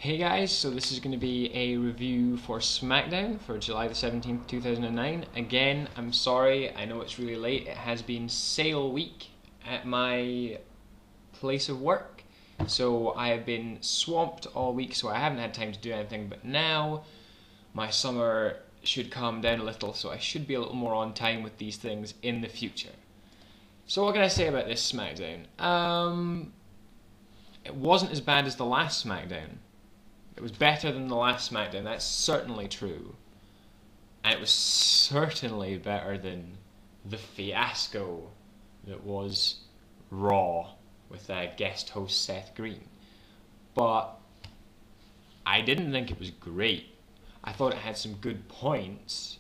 Hey guys, so this is going to be a review for Smackdown for July the 17th, 2009. Again, I'm sorry, I know it's really late. It has been sale week at my place of work. So I have been swamped all week, so I haven't had time to do anything. But now my summer should calm down a little, so I should be a little more on time with these things in the future. So what can I say about this Smackdown? It wasn't as bad as the last Smackdown. It was better than the last Smackdown, that's certainly true. And it was certainly better than the fiasco that was Raw with guest host Seth Green. But I didn't think it was great. I thought it had some good points,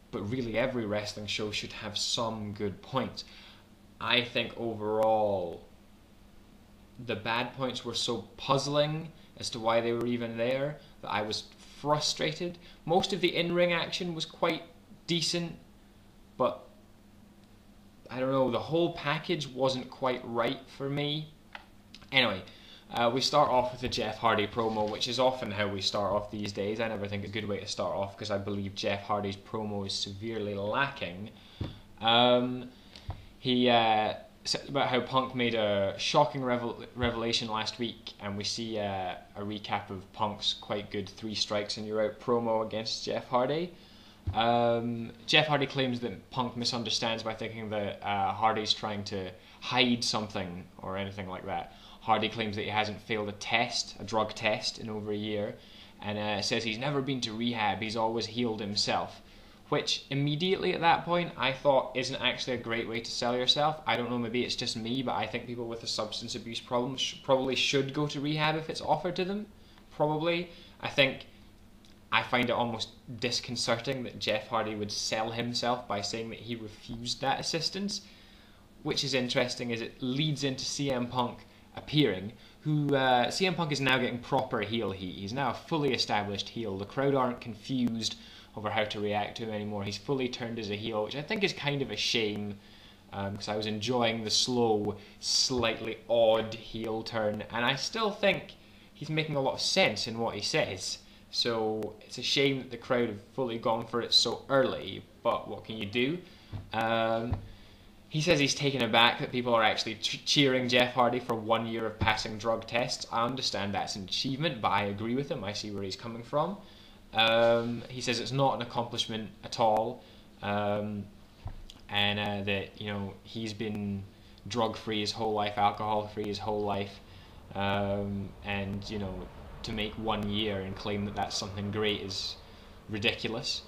but really every wrestling show should have some good points. I think overall the bad points were so puzzling as to why they were even there that I was frustrated. Most of the in-ring action was quite decent, but I don't know, the whole package wasn't quite right for me. Anyway, we start off with the Jeff Hardy promo, which is often how we start off these days. I never think it's a good way to start off because I believe Jeff Hardy's promo is severely lacking. He said about how Punk made a shocking revelation last week, and we see a recap of Punk's quite good 3 strikes and you're out promo against Jeff Hardy. Jeff Hardy claims that Punk misunderstands by thinking that Hardy's trying to hide something or anything like that. Hardy claims that he hasn't failed a drug test in over a year, and says he's never been to rehab, he's always healed himself. Which immediately at that point I thought isn't actually a great way to sell yourself. I don't know, maybe it's just me, but I think people with a substance abuse problem probably should go to rehab if it's offered to them. Probably. I find it almost disconcerting that Jeff Hardy would sell himself by saying that he refused that assistance. Which is interesting as it leads into CM Punk appearing, who CM Punk is now getting proper heel heat. He's now a fully established heel. The crowd aren't confused over how to react to him anymore. He's fully turned as a heel, which I think is kind of a shame, because I was enjoying the slow, slightly odd heel turn, and I still think he's making a lot of sense in what he says. So it's a shame that the crowd have fully gone for it so early, but what can you do? He says he's taken aback that people are actually cheering Jeff Hardy for 1 year of passing drug tests. I understand that's an achievement, but I agree with him. I see where he's coming from. He says it's not an accomplishment at all, and that he's been drug-free his whole life, alcohol-free his whole life, and to make 1 year and claim that that's something great is ridiculous.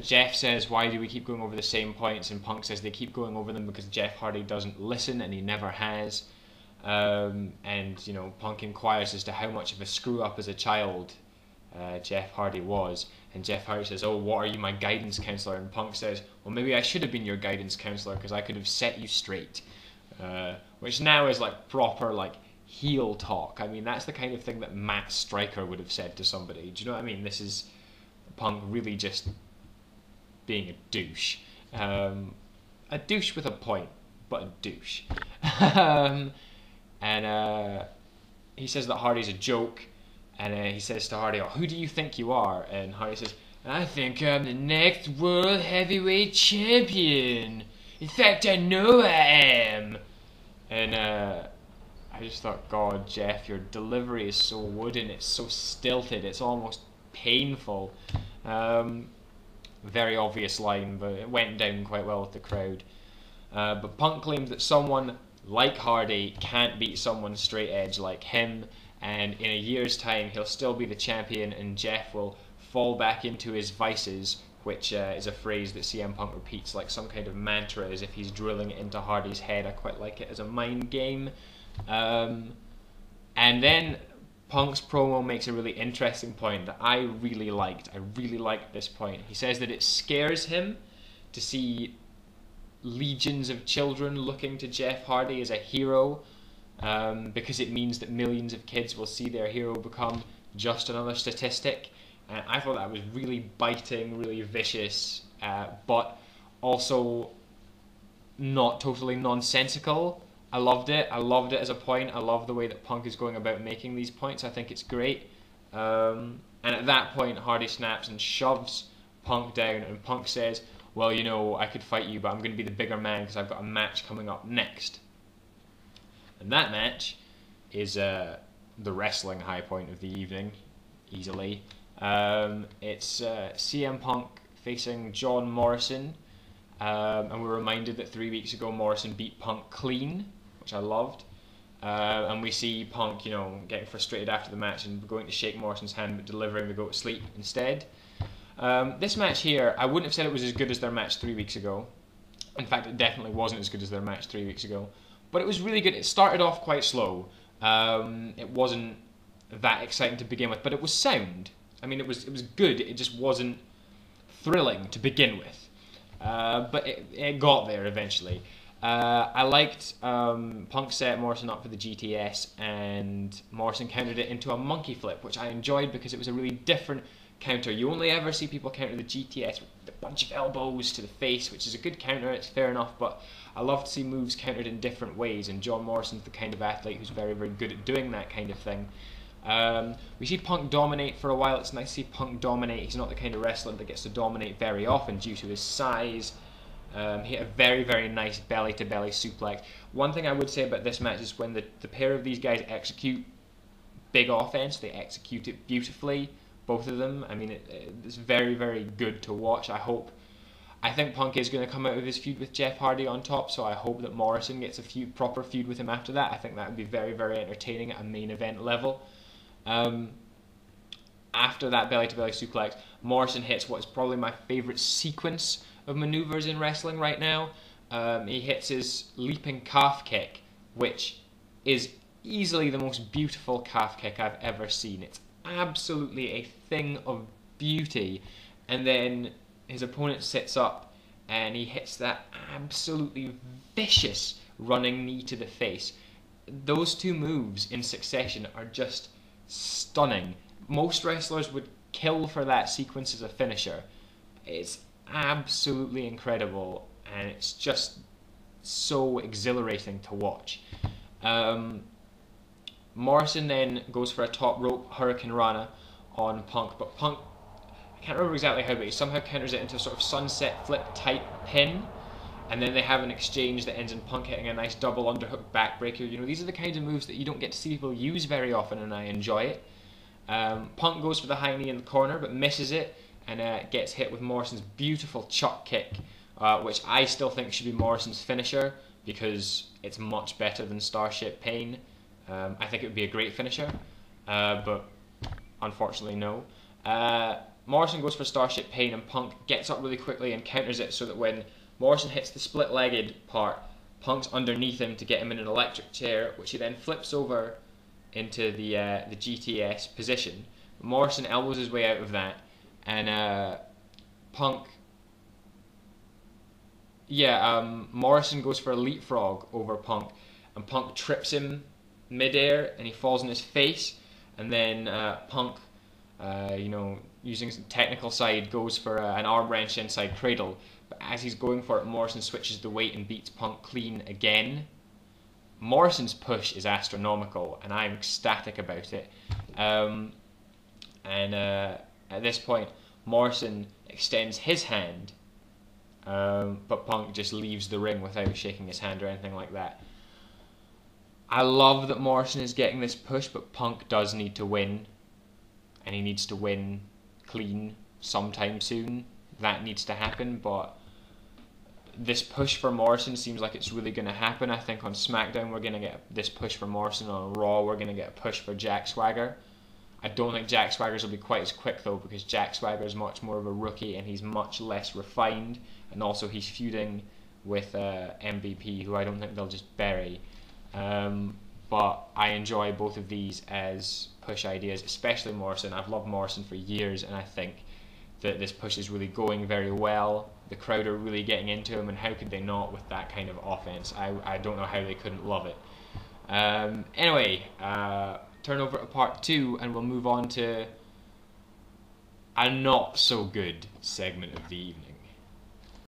Jeff says, why do we keep going over the same points? And Punk says they keep going over them because Jeff Hardy doesn't listen, and he never has. Punk inquires as to how much of a screw-up as a child Jeff Hardy was, and Jeff Hardy says, oh, what are you, my guidance counsellor? And Punk says, well, maybe I should have been your guidance counsellor because I could have set you straight, which now is like proper heel talk. I mean, that's the kind of thing that Matt Stryker would have said to somebody. Do you know what I mean? This is Punk really just being a douche, a douche with a point, but a douche. And he says that Hardy's a joke, and he says to Hardy, oh, who do you think you are? And Hardy says, I think I'm the next World Heavyweight Champion. In fact, I know I am. And I just thought, God, Jeff, your delivery is so wooden, it's so stilted, it's almost painful. Very obvious line, but it went down quite well with the crowd. But Punk claims that someone like Hardy can't beat someone straight edge like him, and in a year's time he'll still be the champion and Jeff will fall back into his vices, which is a phrase that CM Punk repeats like some kind of mantra as if he's drilling it into Hardy's head. I quite like it as a mind game. And then Punk's promo makes a really interesting point that I really liked. I really liked this point. He says that it scares him to see legions of children looking to Jeff Hardy as a hero, because it means that millions of kids will see their hero become just another statistic. And I thought that was really biting, really vicious, but also not totally nonsensical. I loved it. I loved it as a point. I love the way that Punk is going about making these points. I think it's great. And at that point, Hardy snaps and shoves Punk down, and Punk says, well, you know, I could fight you, but I'm going to be the bigger man because I've got a match coming up next. And that match is the wrestling high point of the evening, easily. It's CM Punk facing John Morrison, and we're reminded that 3 weeks ago Morrison beat Punk clean, which I loved. And we see Punk, you know, getting frustrated after the match and going to shake Morrison's hand, but delivering the go to sleep instead. This match here, I wouldn't have said it was as good as their match 3 weeks ago. In fact, it definitely wasn't as good as their match 3 weeks ago. But it was really good. It started off quite slow. It wasn't that exciting to begin with, but it was sound. I mean, it was good. It just wasn't thrilling to begin with. But it got there eventually. I liked Punk set Morrison up for the GTS, and Morrison countered it into a monkey flip, which I enjoyed because it was a really different counter. You only ever see people counter the GTS with a bunch of elbows to the face, which is a good counter, it's fair enough, but I love to see moves countered in different ways, and John Morrison's the kind of athlete who's very, very good at doing that kind of thing. We see Punk dominate for a while. It's nice to see Punk dominate. He's not the kind of wrestler that gets to dominate very often due to his size. He hit a very, very nice belly-to-belly suplex. One thing I would say about this match is when the pair of these guys execute big offense, they execute it beautifully, both of them. I mean, it's very, very good to watch. I think Punk is going to come out of his feud with Jeff Hardy on top, so I hope that Morrison gets a proper feud with him after that. I think that would be very, very entertaining at a main event level. After that belly-to-belly suplex, Morrison hits what is probably my favourite sequence of maneuvers in wrestling right now. He hits his leaping calf kick, which is easily the most beautiful calf kick I've ever seen. It's absolutely a thing of beauty. And then his opponent sits up and he hits that absolutely vicious running knee to the face. Those two moves in succession are just stunning. Most wrestlers would kill for that sequence as a finisher. It's absolutely incredible, and it's just so exhilarating to watch. Morrison then goes for a top rope Hurricane Rana on Punk, but Punk, I can't remember exactly how, but he somehow counters it into a sort of sunset flip type pin, and then they have an exchange that ends in Punk hitting a nice double underhook backbreaker. You know, these are the kinds of moves that you don't get to see people use very often, and I enjoy it. Punk goes for the high knee in the corner, but misses it, and gets hit with Morrison's beautiful chuck kick, which I still think should be Morrison's finisher, because it's much better than Starship Pain. I think it would be a great finisher, but unfortunately no. Morrison goes for Starship Pain, and Punk gets up really quickly and counters it so that when Morrison hits the split-legged part, Punk's underneath him to get him in an electric chair, which he then flips over into the GTS position. Morrison elbows his way out of that, and Morrison goes for a leapfrog over Punk, and Punk trips him midair, and he falls on his face, and then Punk, using some technical side, goes for an arm wrench inside cradle. But as he's going for it, Morrison switches the weight and beats Punk clean again. Morrison's push is astronomical, and I'm ecstatic about it. At this point, Morrison extends his hand, but Punk just leaves the ring without shaking his hand or anything like that. I love that Morrison is getting this push, but Punk does need to win, and he needs to win clean sometime soon. That needs to happen, but this push for Morrison seems like it's really going to happen. I think on SmackDown we're going to get this push for Morrison. On Raw we're going to get a push for Jack Swagger. I don't think Jack Swagger's will be quite as quick though, because Jack Swagger is much more of a rookie and he's much less refined, and also he's feuding with MVP, who I don't think they'll just bury. But I enjoy both of these as push ideas, especially Morrison. I've loved Morrison for years, and I think that this push is really going very well. The crowd are really getting into him, and how could they not with that kind of offense? I don't know how they couldn't love it. Anyway, turn over to part 2, and we'll move on to a not so good segment of the evening.